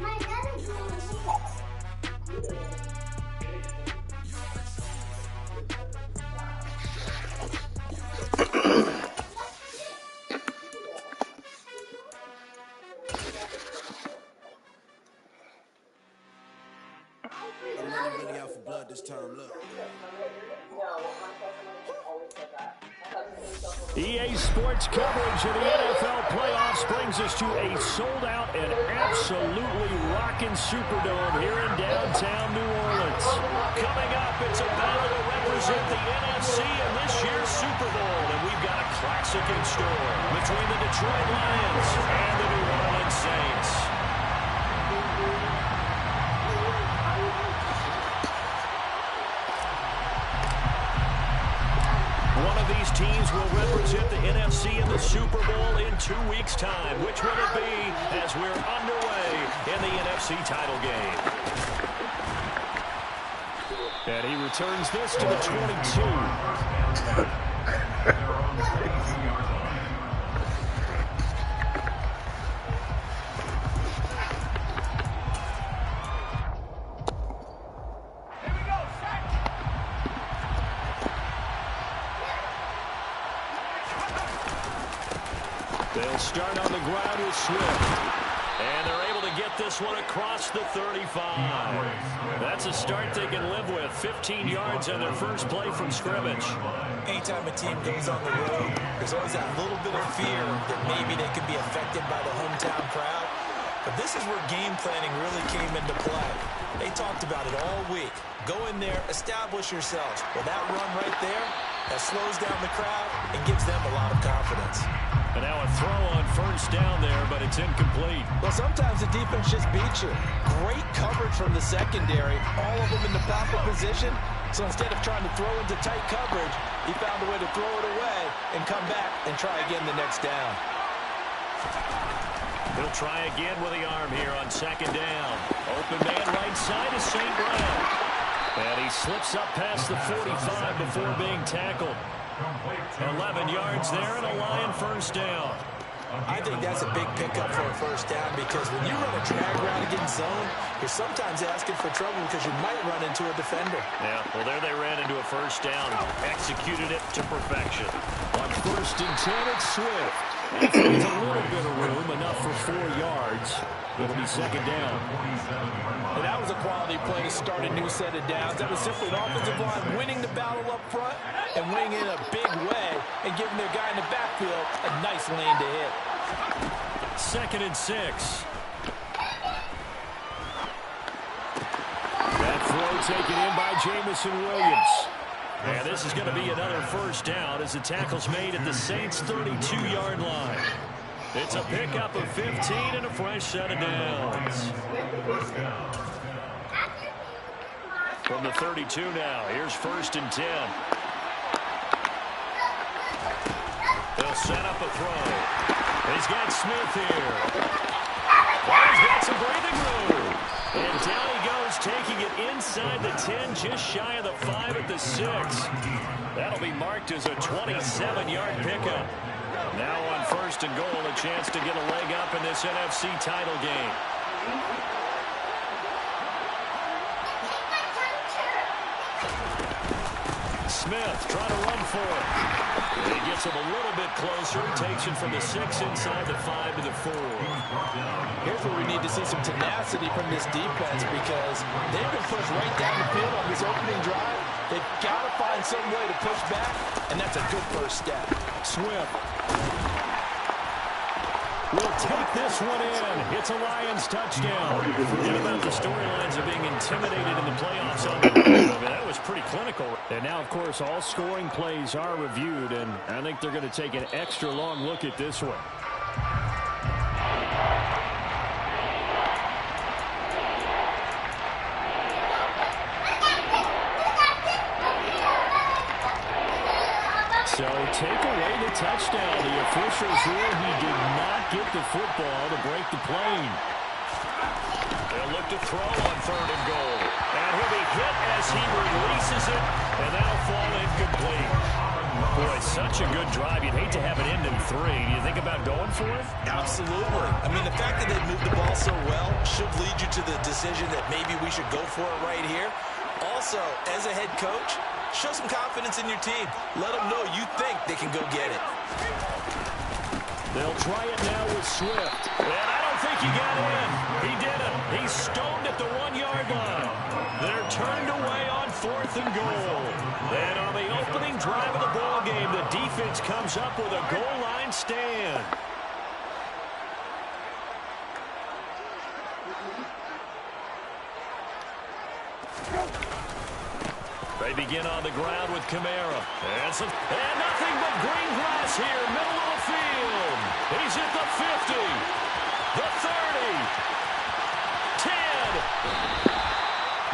Really out for blood this time, look. EA Sports coverage of the NFL playoffs brings us to a sold-out and absolutely rocking Superdome here in downtown New Orleans. Coming up, it's a battle to represent the NFC in this year's Super Bowl, and we've got a classic in store between the Detroit Lions and the New Orleans Saints. One of these teams will represent the NFC in the Super Bowl in 2 weeks' time. Which will it be as we're underway in the NFC title game? And he returns this to the 22. They'll start on the ground with Swift. And they're able to get this one across the 35. That's a start they can live with. 15 yards on their first play from scrimmage. Anytime a team goes on the road, there's always that little bit of fear that maybe they could be affected by the hometown crowd. But this is where game planning really came into play. They talked about it all week. Go in there, establish yourselves. Well, that run right there, that slows down the crowd and gives them a lot of confidence. And now a throw on first down there, but it's incomplete. Well, sometimes the defense just beats you. Great coverage from the secondary, all of them in the proper position. So instead of trying to throw into tight coverage, he found a way to throw it away and come back and try again the next down. He'll try again with the arm here on second down. Open man right side is St. Brown. And he slips up past the 45 before being tackled. 11 yards there and a Lion first down. I think that's a big pickup for a first down because when you run a drag route against zone, you're sometimes asking for trouble because you might run into a defender. Yeah, well, there they ran into a first down. Executed it to perfection. On first and 10, it's Swift. It's a little bit of room, enough for 4 yards. It'll be second down. And that was a quality play to start a new set of downs. That was simply an offensive line winning the battle up front and winning in a big way and giving their guy in the backfield a nice lane to hit. Second and 6. That throw taken in by Jamison Williams. And this is going to be another first down as the tackle's made at the Saints' 32-yard line. It's a pickup of 15 and a fresh set of downs. From the 32 now, here's first and 10. They'll set up a throw. He's got Smith here. Oh, he's got some breathing room. And down he goes, taking it inside the 10, just shy of the 5 at the 6. That'll be marked as a 27-yard pickup. Now on first and goal, a chance to get a leg up in this NFC title game. Smith trying to run for it. He gets him a little bit closer. Takes it from the 6 inside the 5 to the 4. Here's where we need to see some tenacity from this defense because they've been pushed right down the field on this opening drive. They've got to find some way to push back, and that's a good first step. Swift will take this one in. It's a Lions touchdown. Forget about the storylines of being intimidated in the playoffs on the road. That was pretty clinical. And now, of course, all scoring plays are reviewed, and I think they're going to take an extra long look at this one. So take away the touchdown. The officials here, he did not get the football to break the plane. They'll look to throw on third and goal. And he'll be hit as he releases it, and that'll fall incomplete. Boy, such a good drive. You'd hate to have it end in 3. Do you think about going for it? Absolutely. I mean, the fact that they moved the ball ball so well should lead you to the decision that maybe we should go for it right here. Also, as a head coach, show some confidence in your team. Let them know you think they can go get it. They'll try it now with Swift. And I don't think he got in. He didn't. He's stoned at the 1-yard line. They're turned away on 4th and goal. And on the opening drive of the ball game, the defense comes up with a goal line stand. They begin on the ground with Kamara. And nothing but green grass here, middle of the field. He's at the 50, the 30, 10.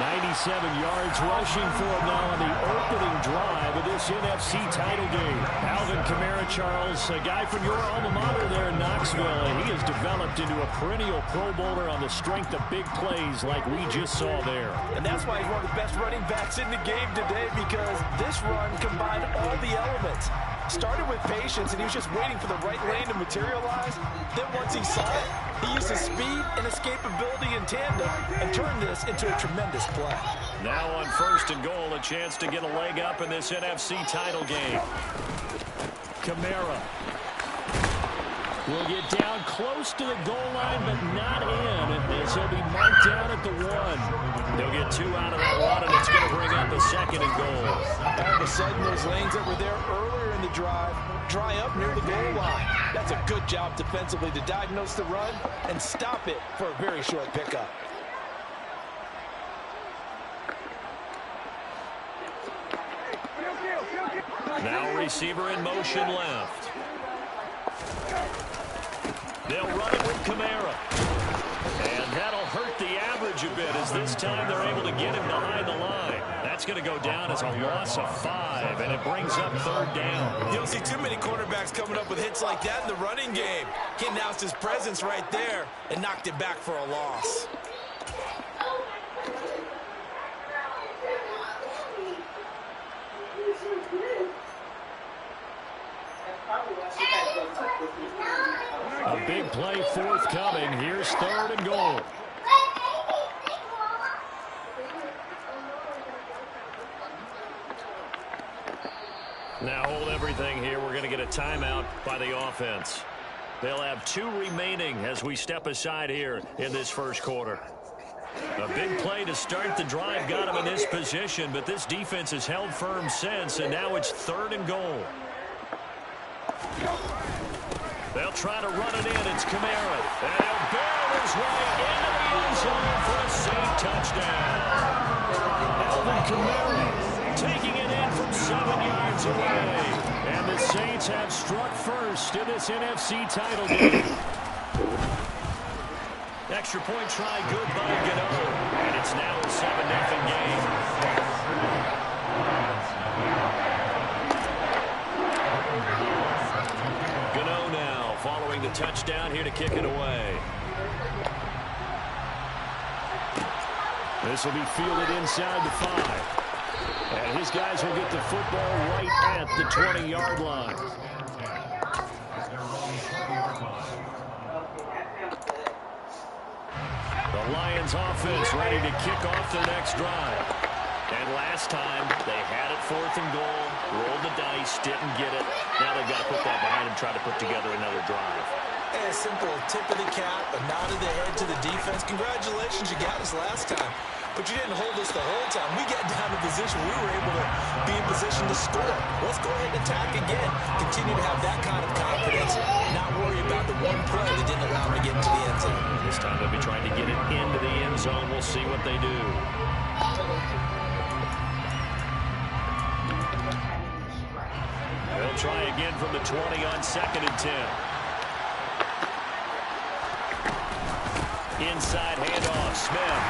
97 yards rushing for him now on the opening drive of this NFC title game. Alvin Kamara, Charles, a guy from your alma mater there in Knoxville, and he has developed into a perennial Pro Bowler on the strength of big plays like we just saw there. And that's why he's one of the best running backs in the game today, because this run combined all the elements. Started with patience, and he was just waiting for the right lane to materialize. Then once he saw it, he used his speed and escapability in tandem and turned this into a tremendous play. Now on 1st and goal, a chance to get a leg up in this NFC title game. Kamara will get down close to the goal line, but not in, as he'll be marked down at the 1. They'll get 2 out of that run, and it's going to bring up the 2nd and goal. All of a sudden, those lanes that were there earlier in the drive dry up near the goal line. That's a good job defensively to diagnose the run and stop it for a very short pickup. Now receiver in motion left. They'll run it with Kamara. And that'll hurt the average a bit, as this time they're able to get him behind the line. That's going to go down as a loss of 5, and it brings up 3rd down. You don't see too many quarterbacks coming up with hits like that in the running game. He announced his presence right there and knocked it back for a loss. A big play forthcoming. Here's 3rd and goal. Now hold everything here. We're going to get a timeout by the offense. They'll have 2 remaining as we step aside here in this first quarter. A big play to start the drive got him in this position, but this defense has held firm since, and now it's 3rd and goal. They'll try to run it in. It's Kamara. And he'll barrel his way into the end zone for a safe touchdown. Alvin Kamara taking it in from 7 yards away. And the Saints have struck first in this NFC title game. Extra point try good by Gano. And it's now a 7-0 game. Following the touchdown here to kick it away. This will be fielded inside the 5. And his guys will get the football right at the 20-yard line. The Lions offense ready to kick off their next drive. And last time, they had it 4th and goal, rolled the dice, didn't get it. Now they've got to put that behind and try to put together another drive. And a simple tip of the cap, a nod of the head to the defense. Congratulations, you got us last time. But you didn't hold us the whole time. We got down to position. We were able to be in position to score. Let's go ahead and attack again. Continue to have that kind of confidence. Not worry about the one play that didn't allow them to get into the end zone. This time they'll be trying to get it into the end zone. We'll see what they do. They'll try again from the 20 on 2nd and 10. Inside handoff. Smith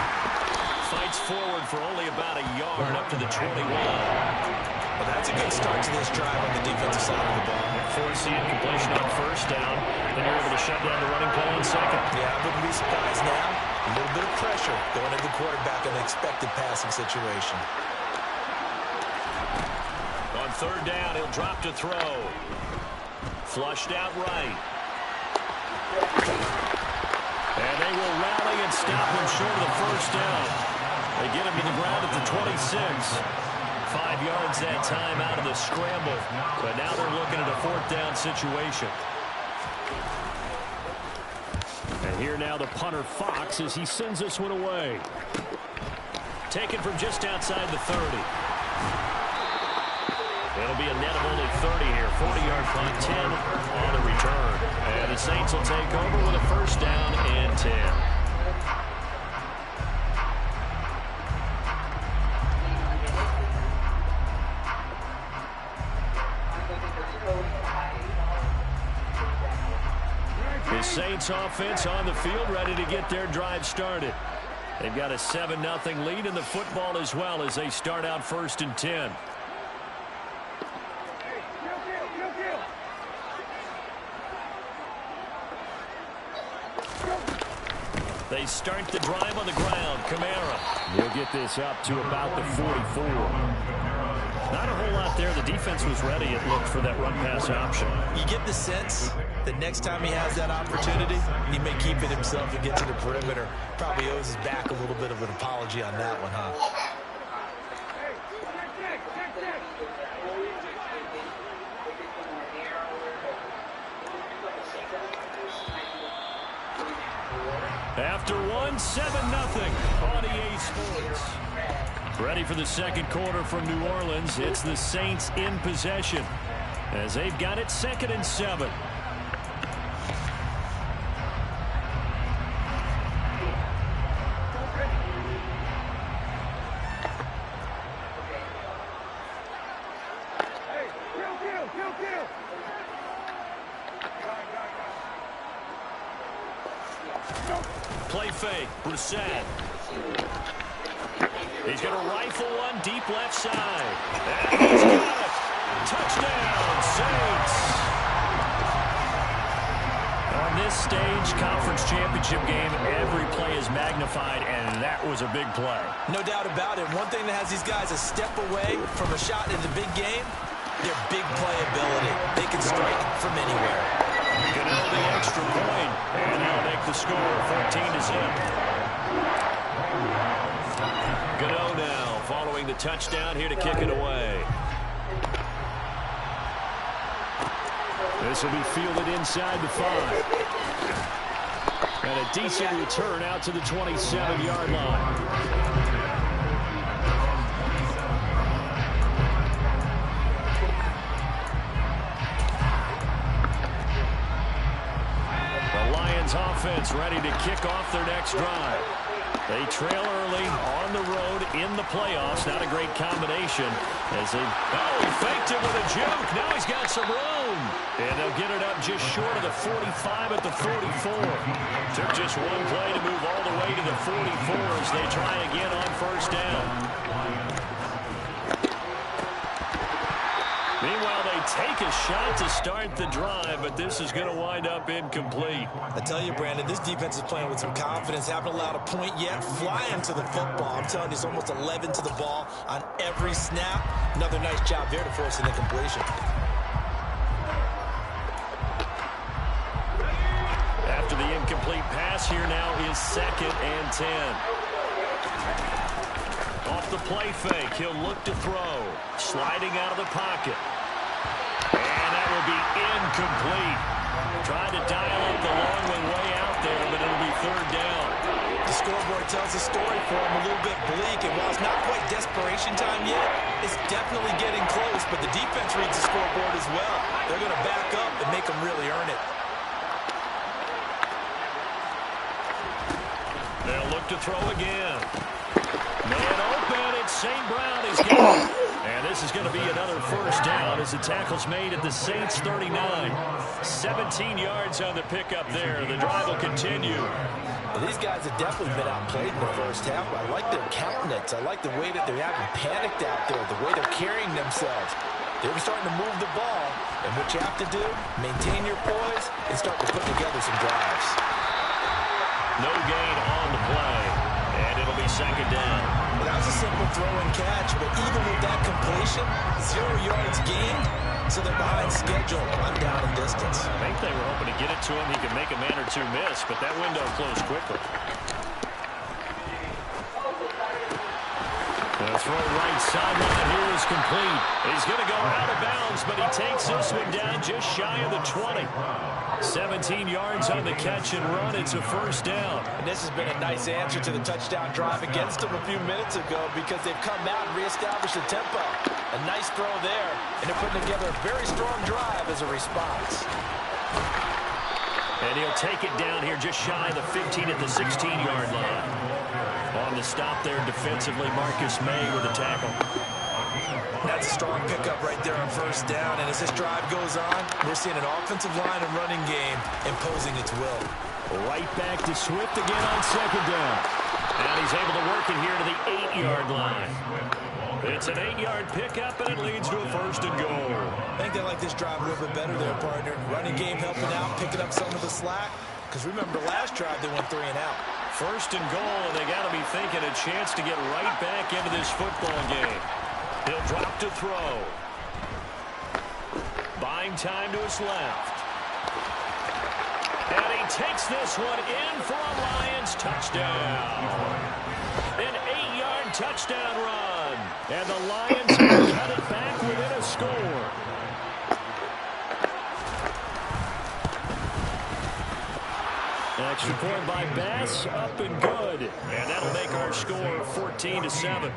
fights forward for only about a yard up to the 21. Well, that's a good start to this drive on the defensive side of the ball. Forcing completion on 1st down. Then you're able to shut down the running play on 2nd. Yeah, I wouldn't be surprised now. A little bit of pressure going at the quarterback in an expected passing situation. On 3rd down, he'll drop to throw. Flushed out right. And they they will rally and stop him short of the first down. They get him to the ground at the 26. 5 yards that time out of the scramble. But now they're looking at a 4th down situation. And here now the punter Fox as he sends this one away. Taken from just outside the 30. It'll be a net of only 30 here. 40-yard punt, 10 on the return. And the Saints will take over with a 1st down and 10. The Saints offense on the field ready to get their drive started. They've got a 7-0 lead in the football as well as they start out 1st and 10. They start the drive on the ground. Kamara will get this up to about the 44. Not a whole lot there. The defense was ready, it looked, for that run-pass option. You get the sense that next time he has that opportunity, he may keep it himself and get to the perimeter. Probably owes his back a little bit of an apology on that one, huh? After 1, 7-0 on EA Sports. Ready for the second quarter from New Orleans. It's the Saints in possession as they've got it 2nd and 7. Play fake. Brissett. He's going to rifle one deep left side. And he's got it. Touchdown, Saints. On this stage, conference championship game, every play is magnified, and that was a big play. No doubt about it. One thing that has these guys a step away from a shot in the big game, their big play ability. They can strike from anywhere. Gonna the extra point, and they'll make the score 14-0. Gano now following the touchdown here to kick it away. This will be fielded inside the 5. And a decent return out to the 27-yard line. Offense ready to kick off their next drive. They trail early on the road in the playoffs. Not a great combination as they he faked it with a juke. Now he's got some room. And they'll get it up just short of the 45 at the 44. Took just one play to move all the way to the 44 as they try again on 1st down. Meanwhile, they take a shot to start the drive, but this is going to wind up incomplete. I tell you, Brandon, this defense is playing with some confidence. Haven't allowed a point yet. Flying to the football. I'm telling you, it's almost 11 to the ball on every snap. Another nice job there to force an incompletion. After the incomplete pass, here now is 2nd and 10. Off the play fake, he'll look to throw. Sliding out of the pocket. And that will be incomplete. Trying to dial up the long one way out there, but it'll be 3rd down. The scoreboard tells the story for him, a little bit bleak. And while it's not quite desperation time yet, it's definitely getting close. But the defense reads the scoreboard as well. They're going to back up and make them really earn it. They'll look to throw again. Man open, it's St. Brown. He's got it. And this is going to be another 1st down as the tackle's made at the Saints 39. 17 yards on the pickup there. The drive will continue. Well, these guys have definitely been outplayed in the first half. I like their countenance. I like the way that they're having panicked out there, the way they're carrying themselves. They're starting to move the ball. And what you have to do, maintain your poise and start to put together some drives. No gain on the play. And it'll be 2nd down. Well, that was a simple throw and catch, but even with that completion, 0 yards gained, so they're behind schedule on down and distance. I think they were hoping to get it to him. He could make a man or two miss, but that window closed quickly. The throw right sideline here is complete. He's going to go out of bounds, but he takes this one down just shy of the 20. 17 yards on the catch and run. It's a first down. And this has been a nice answer to the touchdown drive against them a few minutes ago because they've come out and reestablished the tempo. A nice throw there, and they're putting together a very strong drive as a response. And he'll take it down here just shy of the 15 at the 16-yard line. On the stop there defensively, Marcus May with a tackle. That's a strong pickup right there on first down. And as this drive goes on, we're seeing an offensive line and running game imposing its will. Right back to Swift again on second down. And he's able to work it here to the 8-yard line. It's an 8-yard pickup, and it leads to a first and goal. I think they like this drive a little bit better there, partner. Running game helping out, picking up some of the slack. Because remember, last drive they went 3 and out. First and goal, and they got to be thinking a chance to get right back into this football game. He'll drop to throw. Buying time to his left. And he takes this one in for a Lions touchdown. An 8-yard touchdown run. And the Lions cut it back within a score. Extra point by Bass, up and good. And that'll make our score 14-7.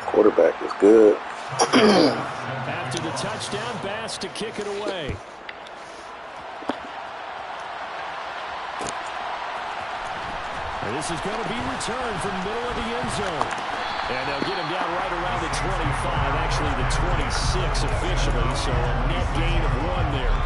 Quarterback is good. After the touchdown, Bass to kick it away. And this is going to be returned from the middle of the end zone. And they'll get him down right around the 25, actually the 26 officially, so a net gain of 1 there.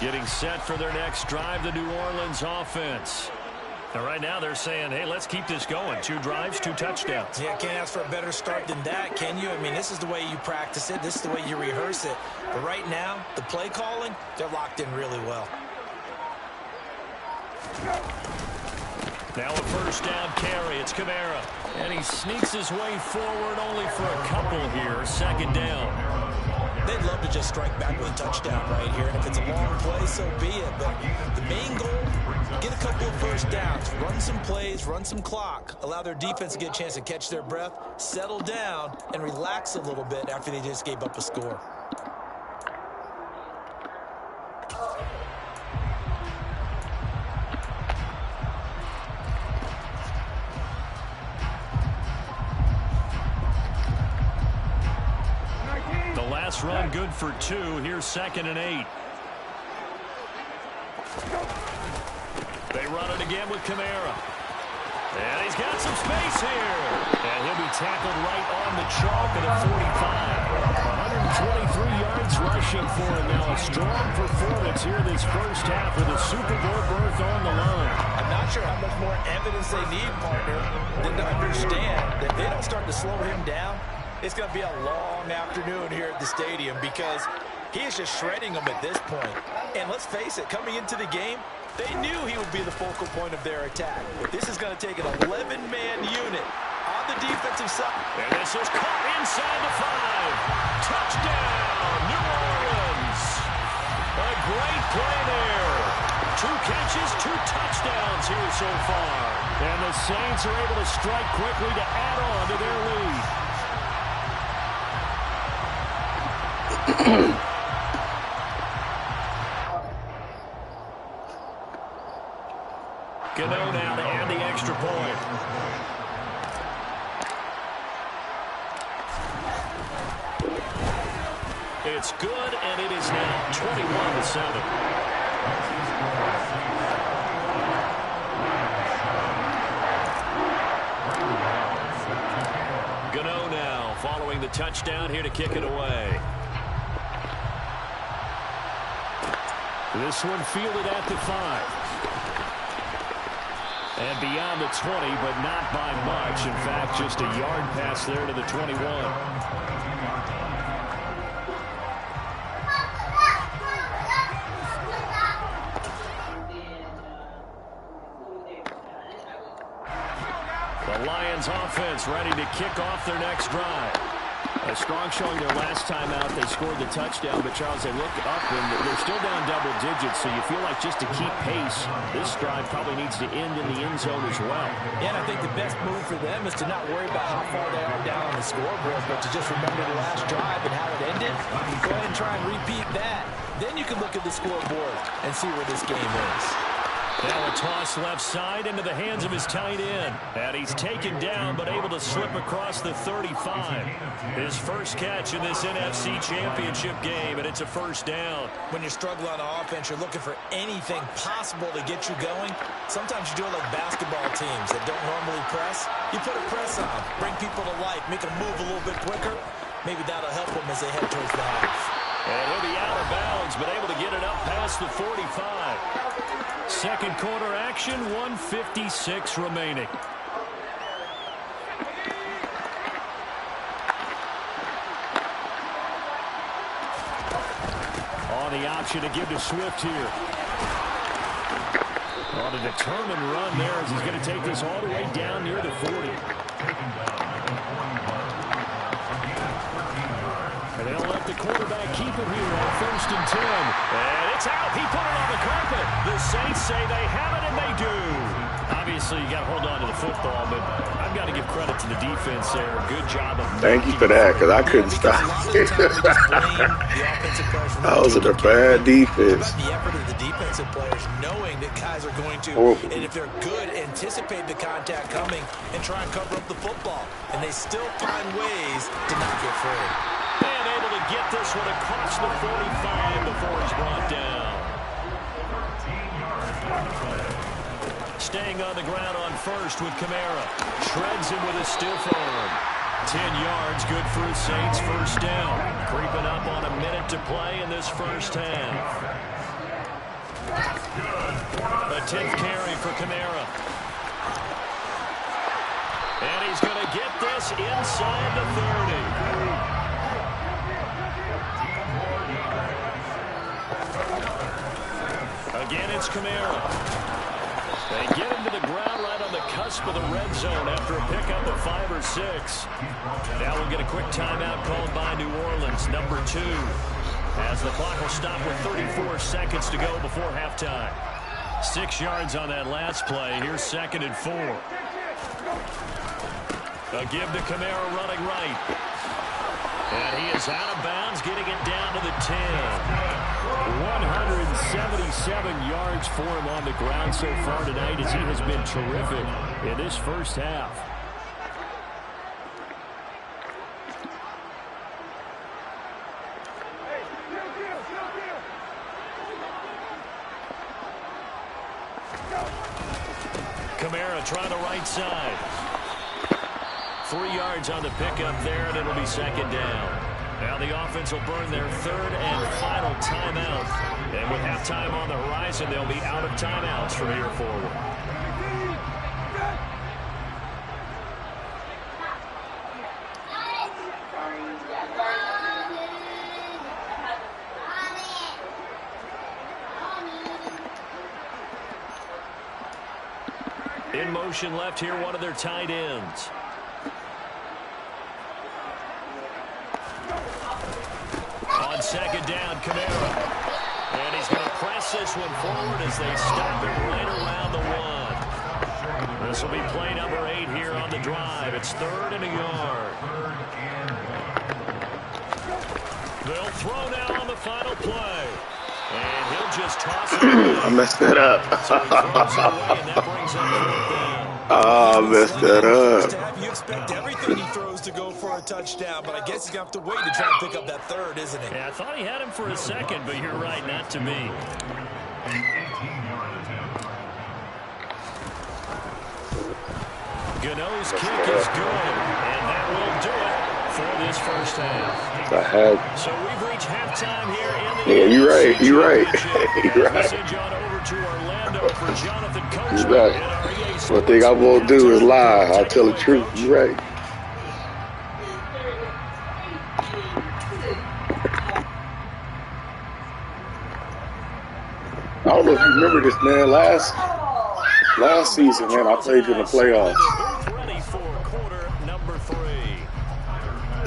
Getting set for their next drive, the New Orleans offense. And right now they're saying, hey, let's keep this going. 2 drives, 2 touchdowns. Yeah, can't ask for a better start than that, can you? I mean, this is the way you practice it. This is the way you rehearse it. But right now, the play calling, they're locked in really well. Now a first down carry. It's Kamara. And he sneaks his way forward only for a couple here. Second down. They'd love to just strike back with a touchdown right here. And if it's a long play, so be it. But the main goal, get a couple of first downs, run some plays, run some clock, allow their defense to get a chance to catch their breath, settle down, and relax a little bit after they just gave up a score. Run good for 2. Here's 2nd and 8. They run it again with Kamara. And he's got some space here. And he'll be tackled right on the chalk at the 45. 123 yards rushing for him now. A strong performance here this first half with the Super Bowl berth on the line. I'm not sure how much more evidence they need, partner, than to understand that if they don't start to slow him down, it's going to be a long afternoon here at the stadium because he is just shredding them at this point. And let's face it, coming into the game, they knew he would be the focal point of their attack. But this is going to take an 11-man unit on the defensive side. And this is caught inside the 5. Touchdown, New Orleans. A great play there. 2 catches, 2 touchdowns here so far. And the Saints are able to strike quickly to add on to their lead. Gano now to add the extra point. It's good, and it is now 21-7. Gano now following the touchdown here to kick it away. This one fielded at the 5. And beyond the 20, but not by much. In fact, just a yard pass there to the 21. The Lions offense ready to kick off their next drive. A strong showing their last time out. They scored the touchdown, but Charles, they look up and they're still down double digits, so you feel like just to keep pace, this drive probably needs to end in the end zone as well. Yeah, and I think the best move for them is to not worry about how far they are down on the scoreboard, but to just remember the last drive and how it ended. Go ahead and try and repeat that. Then you can look at the scoreboard and see where this game is. Now a toss left side into the hands of his tight end. And he's taken down but able to slip across the 35. His first catch in this NFC Championship game, and it's a first down. When you're struggling on offense, you're looking for anything possible to get you going. Sometimes you do it like basketball teams that don't normally press. You put a press on, bring people to life, make them move a little bit quicker. Maybe that'll help them as they head towards the half. And he'll be out of bounds, but able to get it up past the 45. Second quarter action, 1:56 remaining. On the option to give to Swift here. On a determined run there as he's going to take this all the way down near the 40. And they'll let the quarterback keep it here on 1st and 10. And it's out. He put it on the carpet. The Saints say they have it, and they do. Obviously, you got to hold on to the football, but I've got to give credit to the defense there. Good job of Thank you for that, because I couldn't stop. That was a bad defense. The effort of the defensive players knowing that guys are going to, and if they're good, anticipate the contact coming and try and cover up the football. And they still find ways to not get free. And able to get this one across the 45 before he's brought down. Staying on the ground on first with Kamara. Shreds him with a stiff arm. 10 yards, good for the Saints. First down. Creeping up on a minute to play in this first half. A 10th carry for Kamara. And he's going to get this inside the 30. Again, it's Kamara. They get him to the ground right on the cusp of the red zone after a pickup of 5 or 6. Now we'll get a quick timeout called by New Orleans, number 2. As the clock will stop with 34 seconds to go before halftime. 6 yards on that last play. Here's 2nd and 4. A give to Kamara running right. And he is out of bounds, getting it down to the 10. 177 yards for him on the ground so far tonight as he has been terrific in this first half. Kamara trying the right side. 3 yards on the pickup there, and it'll be 2nd down. Now the offense will burn their 3rd and final timeout. And with halftime on the horizon, they'll be out of timeouts from here forward. In motion left here, one of their tight ends. On 2nd down, Kamara. And he's going to press this one forward as they stop it right around the 1. This will be play number 8 here on the drive. It's 3rd and a yard. They'll throw now on the final play. And he'll just toss it away. I messed that up. So he throws it away, and that brings up 4th down. Oh, I messed that up. You expect everything he throws to go for a touchdown, but I guess he's going to have to wait to try and pick up that 3rd, isn't he? Yeah, I thought he had him for a second, but you're right, not to me. Gano's kick is good, and that will do it. for this first half. The heck? So we've reached halftime here in Yeah, the you're right. NFC You're right. Championship. You're As we right. send you on over to Orlando for Jonathan You're Coachman right. in our EA Sports One thing I won't do is halftime lie. report. I'll Take it tell the away, truth. Coach. You're right. I don't know if you remember this, man. Last season, man, I played you in the playoffs. Ready for quarter number 3.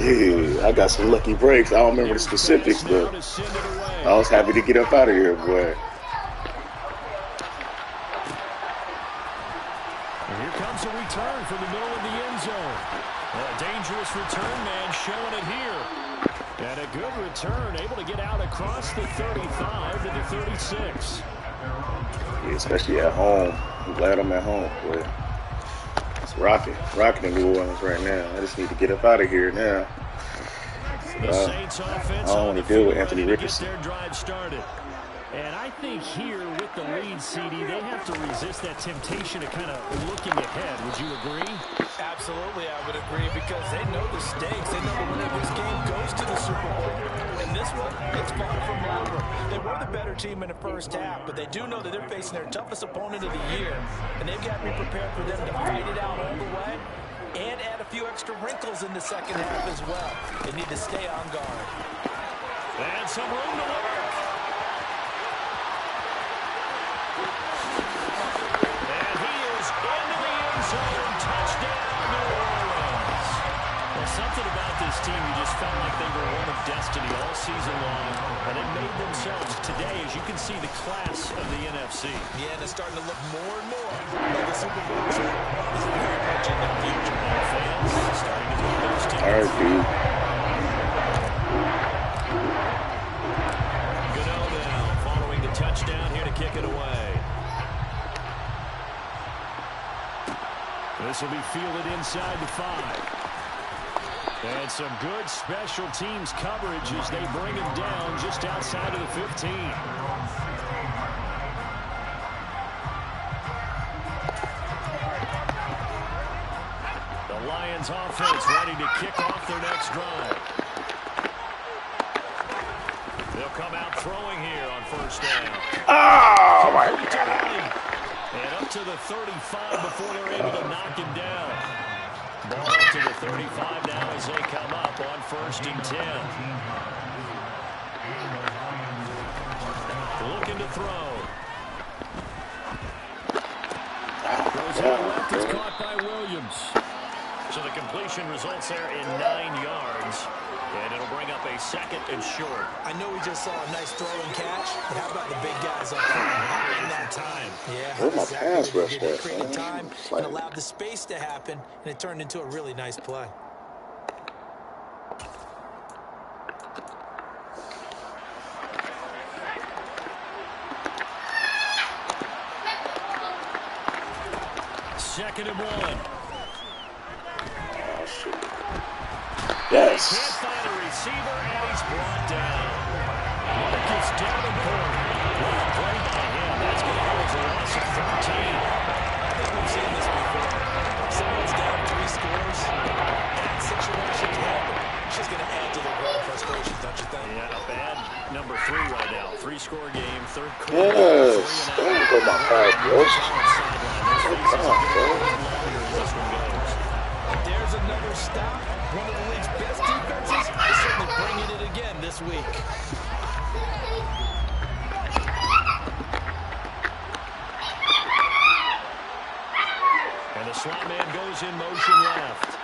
Yeah, I got some lucky breaks. I don't remember the specifics, but I was happy to get up out of here, boy. Here comes a return from the middle of the end zone. A dangerous return man showing it here. And a good return, able to get out across the 35 to the 36. Yeah, especially at home. I'm glad I'm at home, boy. It's rocking in New Orleans right now. I just need to get up out of here now. The Saints offense I don't want to deal with Anthony Richardson. their drive started. And I think here with the lead, CD, they have to resist that temptation of kind of looking ahead. Would you agree? Absolutely, I would agree, because they know the stakes. They know the winner of this game goes to the Super Bowl. And this one, it's far from over. They were the better team in the first half, but they do know that they're facing their toughest opponent of the year. And they've got to be prepared for them to fight it out all the way and add a few extra wrinkles in the second half as well. They need to stay on guard. And some room to work. Something about this team, you just felt like they were one of destiny all season long, and it made themselves today, as you can see, the class of the NFC. Yeah, and it's starting to look more and more like the Super Bowl trip is very much in the future. And fans starting to move those teams. All right, dude. Gano now, following the touchdown here to kick it away. This will be fielded inside the 5. And some good special teams coverage as they bring him down just outside of the 15. The Lions offense ready to kick off their next drive. They'll come out throwing here on first down. Oh, my God. And up to the 35 before they're able to knock him down. Ball up to the 35 now as they come up on 1st and 10. Looking to throw. Goes out left. It's caught by Williams. So the completion results there in 9 yards. And it'll bring up a 2nd and short. I know we just saw a nice throw and catch, but how about the big guys up front in that time? Yeah, Where's my pass exactly. rush They at, created man? time It's and like- allowed the space to happen, and it turned into a really nice play. Second and 1. Yes. Can't find a receiver, and he's brought down. Marcus Davenport. What a play by him. That's going to cause a loss of 13. I think we've seen this before. Someone's down 3 scores. That situation happen. It's just going to add to the growing frustrations, don't you think? Yeah, a bad number 3 right now. 3-score game, 3rd quarter. Yes. Don't go my pass rush. There's another stop. One of the league's best defenses is certainly bringing it again this week. And the slot man goes in motion left.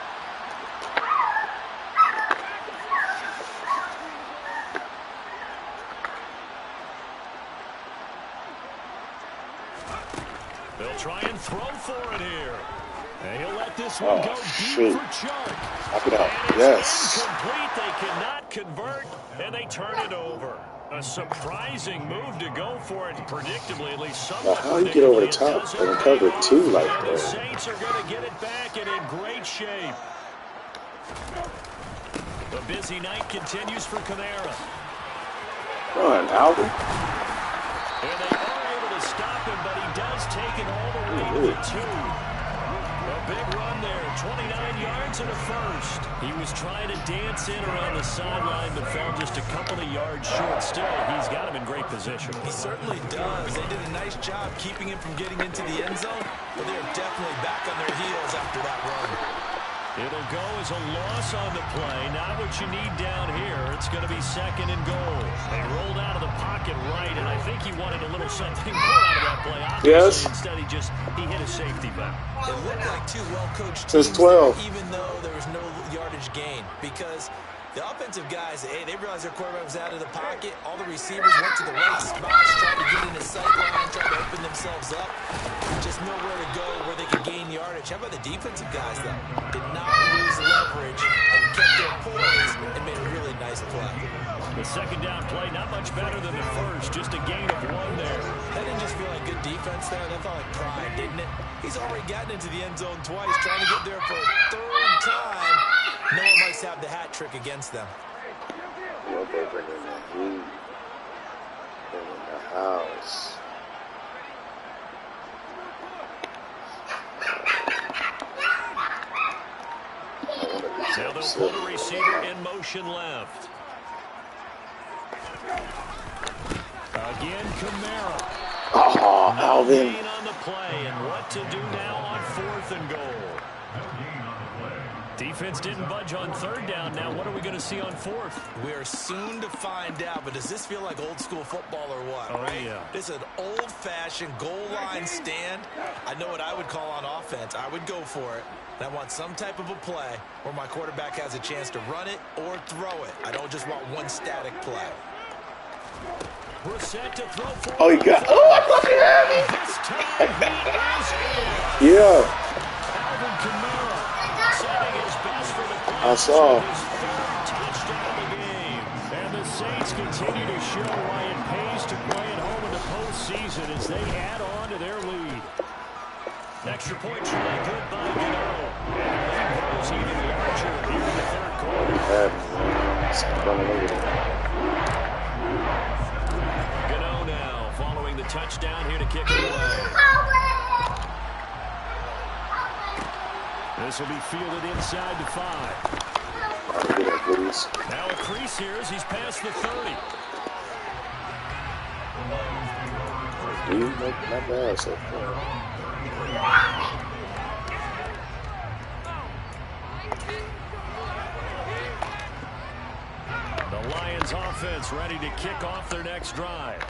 They'll try and throw for it here. And he'll let this one go deep for Chuck. Knock it out. And Yes. it's incomplete. They cannot convert, and they turn it over. A surprising move to go for it, predictably, at least somewhat. How you get over the top and cover 2 like And the that? Saints are going to get it back and in great shape. The busy night continues for Kamara. Run, Alvin. And they are able to stop him, but he does take it all the way to the 2. A big run there, 29 yards and a first. He was trying to dance in around the sideline, but fell just a couple of yards short. Still, he's got him in great position. He certainly does. They did a nice job keeping him from getting into the end zone, but they're definitely back on their heels after that run. It'll go as a loss on the play. Not what you need down here. It's going to be 2nd and goal. They rolled out of the pocket right, and I think he wanted a little something more out of that play. Obviously, yes. Instead, he hit a safety back. It looked like two well-coached Since teams 12. there, even though there was no yardage gain, because the offensive guys, hey, they realized their quarterback was out of the pocket. All the receivers went to the right spots, tried to get in his sight line, tried to open themselves up. Just nowhere to go where they could gain yardage. How about the defensive guys, though? Did not lose leverage and kept their poise and made a really nice play. The 2nd down play, not much better than the first. Just a gain of 1 there. That didn't just feel like good defense there. That felt like pride, didn't it? He's already gotten into the end zone twice, trying to get there for a 3rd time. No one likes to have the hat trick against them. Well, they're bringing the heat. Bringing the house. Now they'll put a receiver in motion left. Again, Kamara. Oh, Alvin. Gain on the play, and what to do now on 4th and goal. Defense didn't budge on 3rd down. Now what are we going to see on 4th? We're soon to find out, but does this feel like old school football or what? Oh, right? yeah. This is an old-fashioned goal line stand. I know what I would call on offense. I would go for it. And I want some type of a play where my quarterback has a chance to run it or throw it. I don't just want one static play. We're set to throw for. Oh, he got. Oh, I thought he had me. This time he is in. Yeah. Alvin Kamara setting his best for the Browns. I saw. His 3rd touchdown of the game. And the Saints continue to show why it pays to play at home in the postseason as they add on to their lead. Extra point try good by Gano. And the lead grows even larger here in the 3rd quarter. Gano now following the touchdown here to kick it away. This will be fielded inside the 5. Now a crease here as he's past the 30. Do you make my bad so far? The Lions offense ready to kick off their next drive.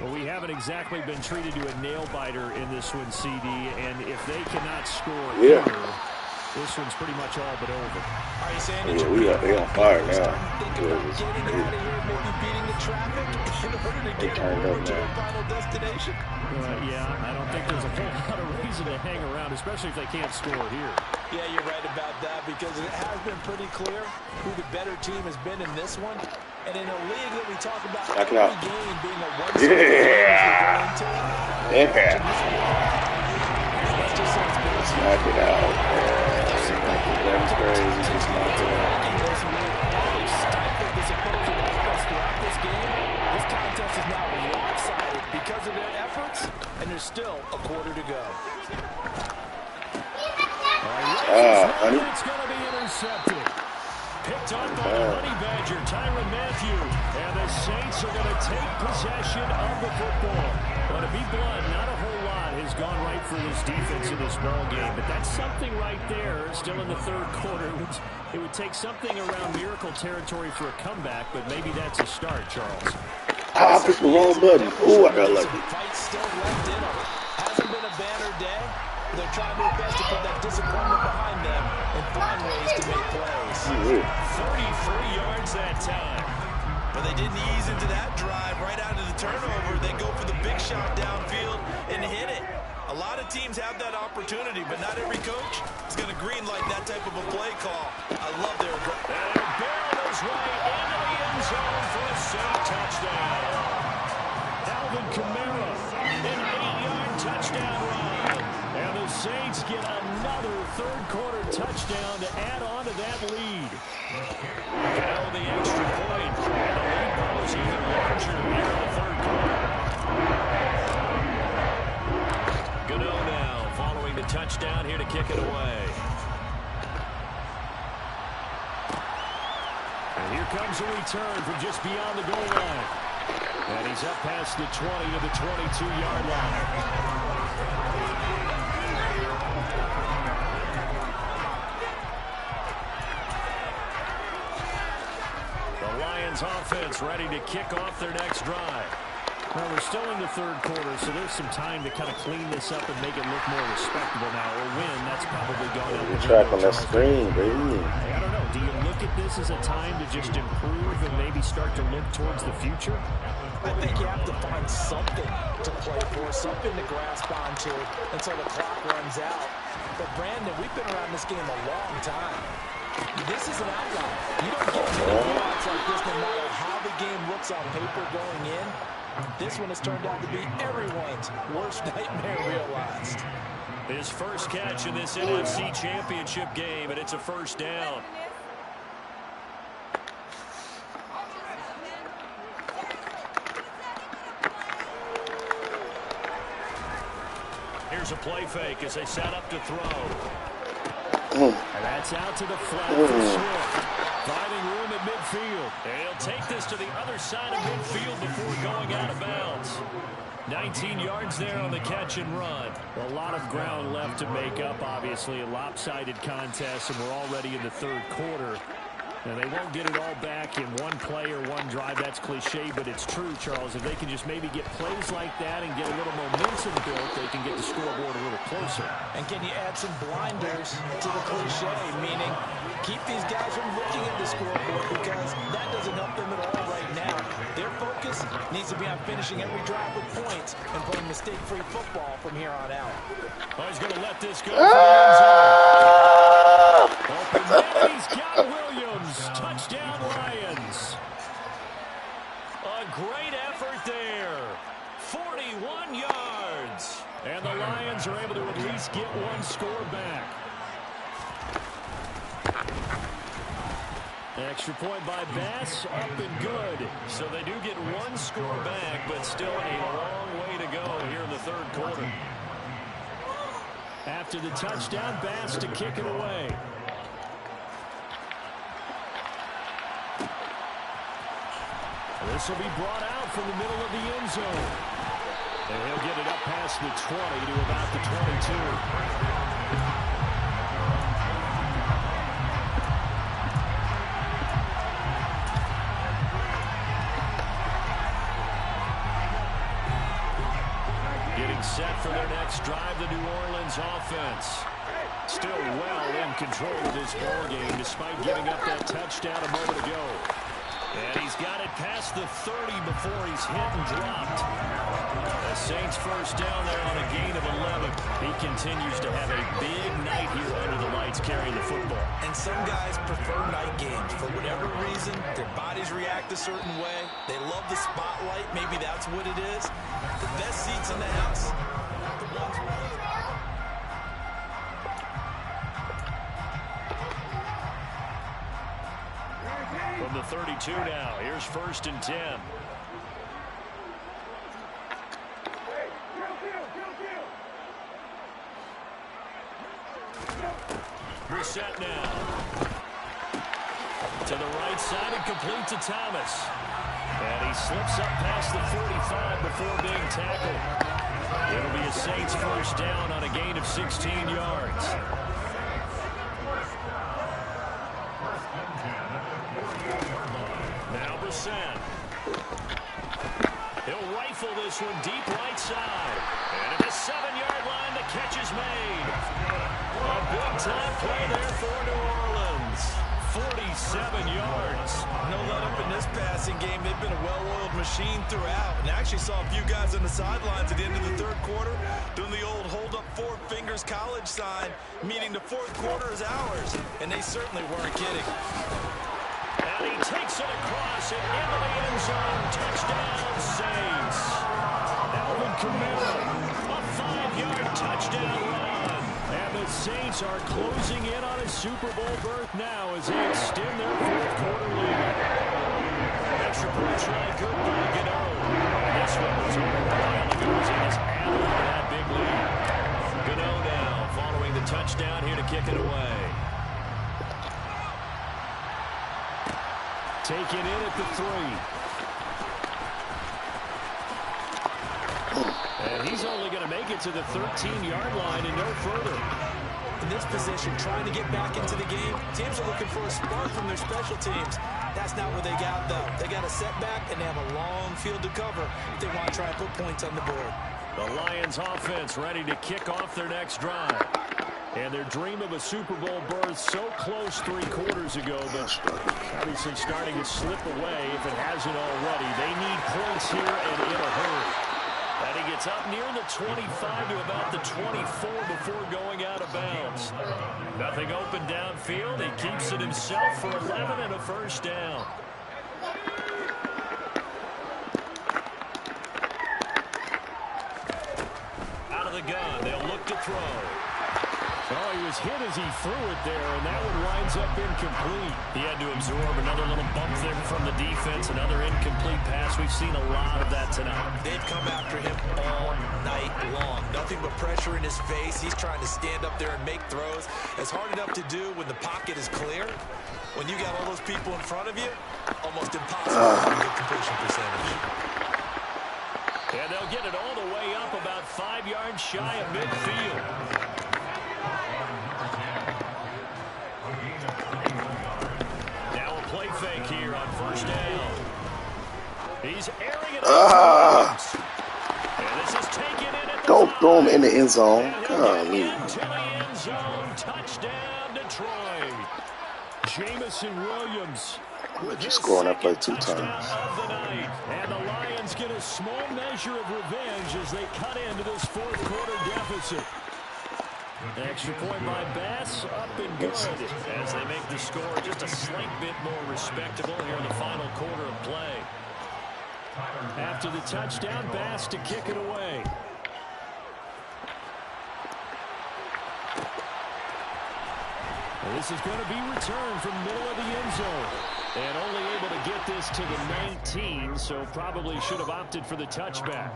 Well, we haven't exactly been treated to a nail-biter in this one, CD, and if they cannot score here, this one's pretty much all but over. Are you saying they on fire now. Getting out of here, maybe beating the traffic in order to get over to a final destination? Yeah, I don't think there's a whole lot of reason to hang around, especially if they can't score here. Yeah, you're right about that because it has been pretty clear who the better team has been in this one. And in a league that we talk about every game being a one-score game Smack it out. That's crazy. Just smack it out. This contest is now lopsided because of their efforts, and there's still a quarter to go. Honey. It's going to be intercepted. Picked up by the Honey Badger, Tyrann Mathieu. And the Saints are going to take possession of the football. But to be blunt, not a whole lot has gone right for this defense in this ball game. But that's something right there, still in the 3rd quarter. It would take something around miracle territory for a comeback, but maybe that's a start, Charles. I picked the wrong button. Ooh, I got lucky. Fight still left in them. Hasn't been a banner day. They're trying their best to put that disappointment behind them and find ways to make plays. 33 yards that time. But they didn't ease into that drive right out of the turnover. They go for the big shot downfield and hit it. A lot of teams have that opportunity, but not every coach is going to greenlight that type of a play call. I love their aggressive. And barrel is right into the end zone for a Saint touchdown. Alvin Kamara, an 8-yard touchdown run. And the Saints get another 3rd quarter touchdown to add on to that lead. Now the extra point, and the lead grows even larger here in the 3rd quarter. Gano now following the touchdown. touchdown here to kick it away. And here comes a return from just beyond the goal line. And he's up past the 20 to the 22-yard line. The Lions offense ready to kick off their next drive. Well, we're still in the third quarter, so there's some time to kind of clean this up and make it look more respectable now. Or win, that's probably gone out the window. Track on that screen, baby. I don't know. Do you look at this as a time to just improve and maybe start to look towards the future? I think you have to find something to play for, something to grasp onto until the clock runs out. But, Brandon, we've been around this game a long time. This is an outlier. You don't get many blowouts like this no matter how the game looks on paper going in. This one has turned out to be everyone's worst nightmare realized. His first catch in this NFC Championship game, and it's a first down. Here's a play fake as they set up to throw. And that's out to the flat for Swift. Finding room at midfield. And he'll take this to the other side of midfield before going out of bounds. 19 yards there on the catch and run. A lot of ground left to make up, obviously. A lopsided contest, and we're already in the third quarter. And they won't get it all back in one play or one drive. That's cliche, but it's true, Charles. If they can just maybe get plays like that and get a little momentum built, they can get the scoreboard a little closer. And can you add some blinders to the cliche, meaning keep these guys from looking at the scoreboard because that doesn't help them at all right now. Their focus needs to be on finishing every drive with points and playing mistake-free football from here on out. Oh, he's going to let this go. Open man, he's got Williams. Touchdown, Lions. A great effort there. 41 yards. And the Lions are able to at least get one score back. Extra point by Bass, up and good. So they do get one score back, but still a long way to go here in the third quarter. After the touchdown, Bass to kick it away. This will be brought out from the middle of the end zone. And he'll get it up past the 20 to about the 22. Getting set for their next drive, the New Orleans offense. Still well in control of this ball game despite giving up that touchdown a moment ago. And he's got it past the 30 before he's hit and dropped. The Saints first down there on a gain of 11. He continues to have a big night here under the lights carrying the football. And some guys prefer night games. For whatever reason, their bodies react a certain way. They love the spotlight. Maybe that's what it is. The best seats in the house. From the 32 now, here's 1st and 10. We're set now. To the right side and complete to Thomas. And he slips up past the 45 before being tackled. It'll be a Saints first down on a gain of 16 yards. Now Brissett. He'll rifle this one deep right side. And at the 7-yard line, the catch is made. A big-time play there for New Orleans. 47 yards. No let-up in this passing game. They've been a well-oiled machine throughout. And I actually saw a few guys on the sidelines at the end of the third quarter doing the old hold-up 4 fingers college sign, meaning the fourth quarter is ours. And they certainly weren't kidding. And he takes it across and into the end zone. Touchdown, Saints. Alvin Kamara, a 5-yard touchdown run. And the Saints are closing in on a Super Bowl berth now as they extend their fourth quarter lead. Extra point try good by Gano. And this one was over a while ago as he has added that big lead. Gano now following kick it away. Taken in at the 3. And he's only going to make it to the 13-yard line and no further. In this position, trying to get back into the game, teams are looking for a spark from their special teams. That's not what they got, though. They got a setback, and they have a long field to cover if they want to try and put points on the board. The Lions offense ready to kick off their next drive. And their dream of a Super Bowl berth so close 3 quarters ago, but obviously starting to slip away if it hasn't already. They need points here and in a hurry. And he gets up near the 25 to about the 24 before going out of bounds. Nothing open downfield. He keeps it himself for 11 and a first down. Out of the gun, they'll look to throw. Oh, he was hit as he threw it there, and that one winds up incomplete. He had to absorb another little bump there from the defense, another incomplete pass. We've seen a lot of that tonight. They've come after him all night long. Nothing but pressure in his face. He's trying to stand up there and make throws. It's hard enough to do when the pocket is clear. When you got all those people in front of you, almost impossible to get completion percentage. And they'll get it all the way up about 5 yards shy of midfield. Play fake here on first down. He's airing it out. And this is taken in at the Don't throw him in the end zone. Golly. Into the end zone. Touchdown, Detroit. Jamison Williams. Just scoring that play 2 times. Of the night. And the Lions get a small measure of revenge as they cut into this 4th quarter deficit. Extra point by Bass, up and good as they make the score just a slight bit more respectable here in the final quarter of play. After the touchdown, Bass to kick it away. Well, this is going to be returned from middle of the end zone. And only able to get this to the 19, so probably should have opted for the touchback.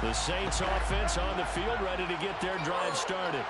The Saints offense on the field ready to get their drive started.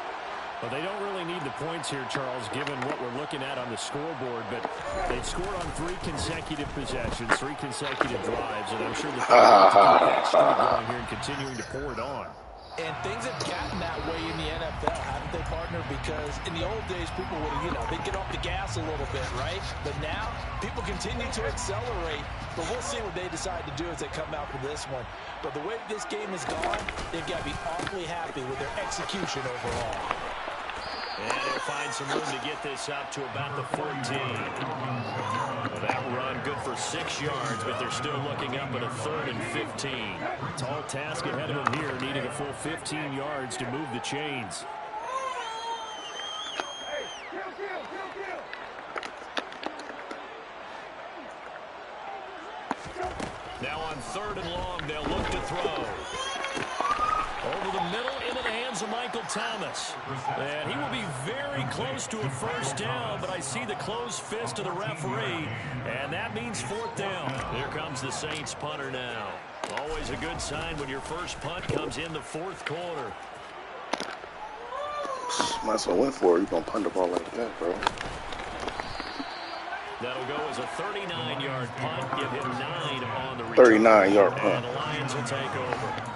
Well, they don't really need the points here, Charles, given what we're looking at on the scoreboard, but they've scored on 3 consecutive possessions, 3 consecutive drives, and I'm sure they're going to keep that streak going here and continuing to pour it on. And things have gotten that way in the NFL, haven't they, partner? Because in the old days, people would, they'd get off the gas a little bit, right? But now, people continue to accelerate. But we'll see what they decide to do as they come out for this one. But the way this game has gone, they've got to be awfully happy with their execution overall. And he'll find some room to get this up to about the 14. Well, that run good for 6 yards, but they're still looking up at a 3rd and 15. Tall task ahead of them here, needing a full 15 yards to move the chains. Now on 3rd and long, they'll look to throw. Over the middle, into the hands of Michael Thomas. And he will be very close to a first down, but I see the closed fist of the referee, and that means 4th down. Here comes the Saints punter now. Always a good sign when your first punt comes in the 4th quarter. Might as well went for it. You're going to punt the ball like that, bro. That'll go as a 39-yard punt. Give him 9 on the return. 39-yard punt. And the Lions will take over.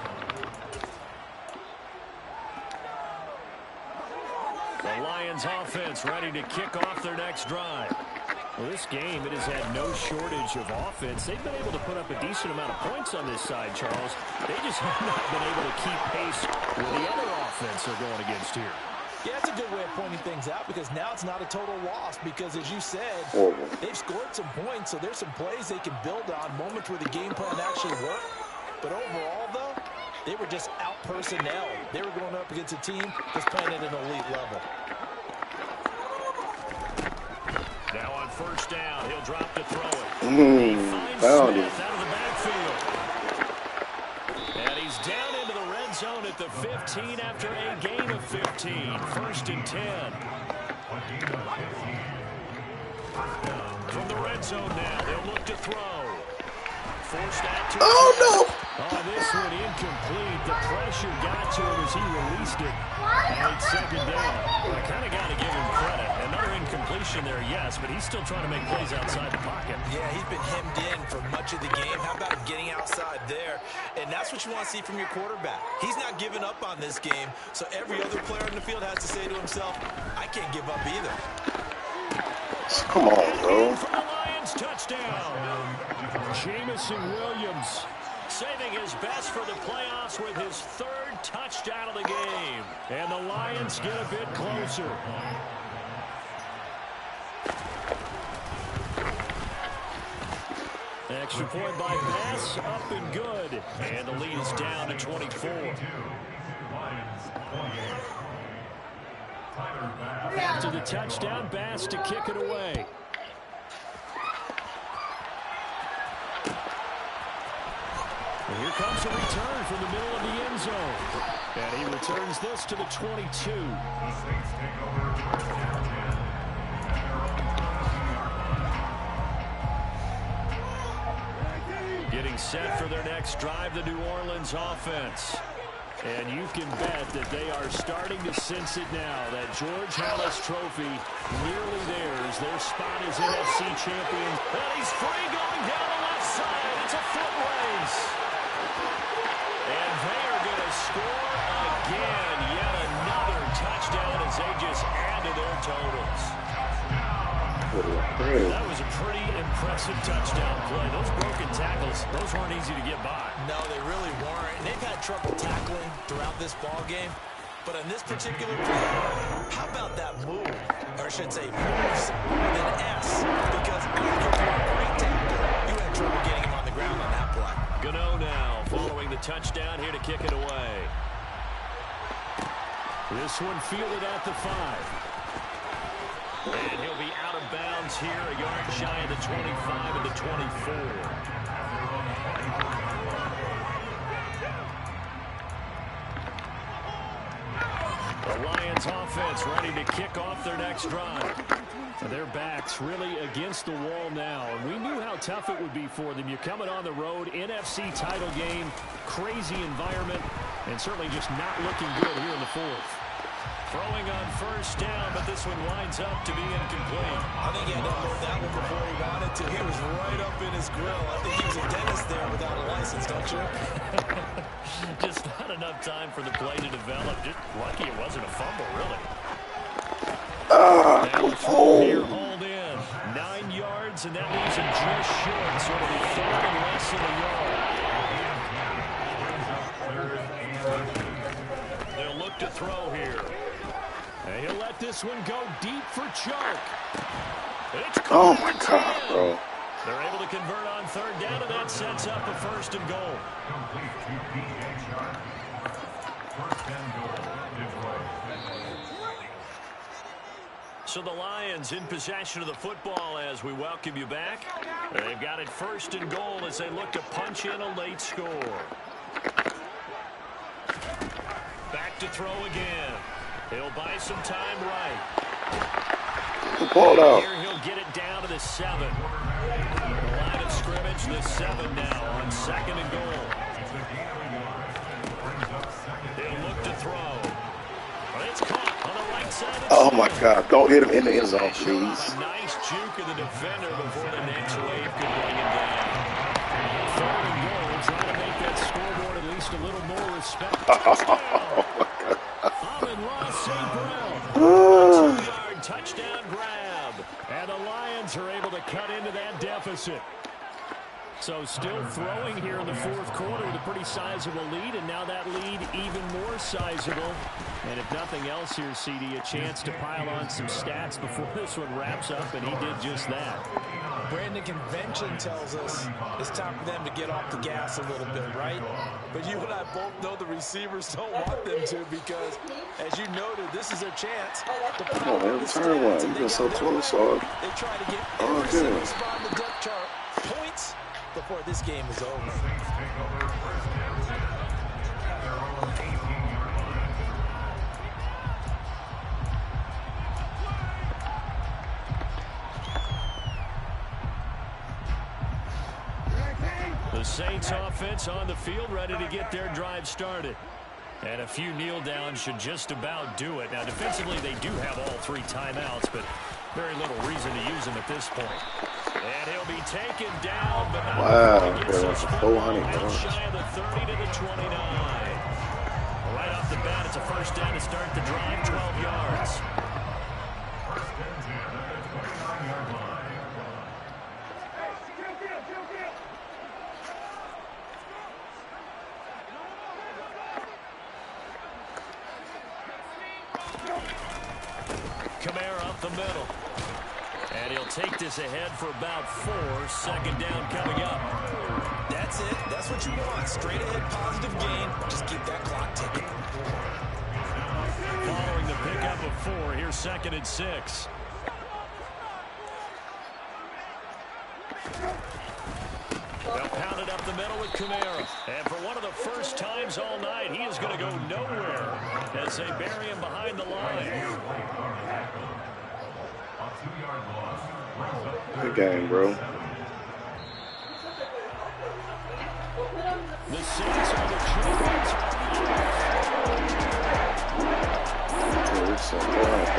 The Lions offense ready to kick off their next drive. Well, this game, it has had no shortage of offense. They've been able to put up a decent amount of points on this side, Charles. They just have not been able to keep pace with the other offense they're going against here. Yeah, that's a good way of pointing things out because now it's not a total loss because, as you said, they've scored some points, so there's some plays they can build on, moments where the game plan actually worked. But overall, though, they were just out-personnel. They were going up against a team that's playing at an elite level. Now on first down, he'll drop to throw it. Found it. Out of the backfield. And he's down into the red zone at the 15 after a gain of 15. 1st and 10. From the red zone now, they'll look to throw. Forced out to Oh, no. Oh, this one incomplete. The pressure got to him as he released it. And it's 2nd down. Well, I kind of got to give him credit. Another incompletion there, yes, but he's still trying to make plays outside the pocket. Yeah, he's been hemmed in for much of the game. How about him getting outside there? And that's what you want to see from your quarterback. He's not giving up on this game, so every other player in the field has to say to himself, I can't give up either. Come on, bro. From the Lions, touchdown. Jamison Williams saving his best for the playoffs with his 3rd touchdown of the game. And the Lions get a bit closer. Extra point by Bass, up and good. And the lead is down to 24. After the touchdown, Bass to kick it away. And here comes a return from the middle of the end zone. And he returns this to the 22. Getting set for their next drive, the New Orleans offense. And you can bet that they are starting to sense it now. That George Halas trophy nearly theirs. Their spot is NFC champion. And he's free going down the left side. It's a foot race. And they are going to score again. Yet another touchdown as they just add to their totals. That was a pretty impressive touchdown play. Those broken tackles, those weren't easy to get by. No, they really weren't. And they've had trouble tackling throughout this ball game. But on this particular play, how about that move? Or I should say moves with an S. Because after a great tackle, you had trouble getting him on the ground on that play. Gano now following the touchdown here to kick it away. This one fielded at the 5. And he'll be out of bounds here, a yard shy of the 25 and the 24. The Lions offense ready to kick off their next drive. Their backs really against the wall now. And we knew how tough it would be for them. You're coming on the road, NFC title game, crazy environment, and certainly just not looking good here in the 4th. Throwing on 1st down, but this one winds up to be incomplete. I think he had to unload that one before he wanted to. He was right up in his grill. I think he was a dentist there without a license, don't you? Just not enough time for the play to develop. Just lucky it wasn't a fumble, really. Come on. Here, hauled in. 9 yards, and that leaves him just short. So it'll be 3rd and less than a yard. They'll look to throw here. And he'll let this one go deep for Chuck. Oh, my God, bro. They're able to convert on 3rd down, and that sets up a 1st and goal. So the Lions in possession of the football as we welcome you back. They've got it 1st and goal as they look to punch in a late score. Back to throw again. He'll buy some time right. Here he'll get it down to the 7. The line of scrimmage, the 7 now on 2nd and goal. He'll look to throw. But it's caught on the right side. Oh, my God. Don't hit him in the end zone, please. Nice juke of the defender before the next wave could bring him down. 3rd and goal, trying to make that scoreboard at least a little more respectable. Touchdown grab. And the Lions are able to cut into that deficit. So still throwing here in the 4th quarter with a pretty sizable lead, and now that lead even more sizable. And if nothing else here, CD, a chance to pile on some stats before this one wraps up, and he did just that. Brandon, convention tells us it's time for them to get off the gas a little bit, right? But you and I both know the receivers don't want them to because, as you noted, this is their chance to pile on the stats. You just so close. They try to get every single spot in the depth chart points before this game is over. Saints offense on the field, ready to get their drive started. And a few kneel downs should just about do it. Now, defensively, they do have all 3 timeouts, but very little reason to use them at this point. And he'll be taken down, but not wow, gets there was 400 out shy yards. of the 30 to the 29. Right off the bat, it's a first down to start the drive, 12 yards. Kamara up the middle. And he'll take this ahead for about 4. Second down coming up. That's it. That's what you want. Straight ahead positive gain. Just keep that clock ticking. Following the pickup of 4, here's 2nd and 6. They'll pound it up the middle with Kamara. And for one of the first times all night, he is going to go nowhere as they bury him behind the line. Good game, bro. The Saints are the champions. Yeah,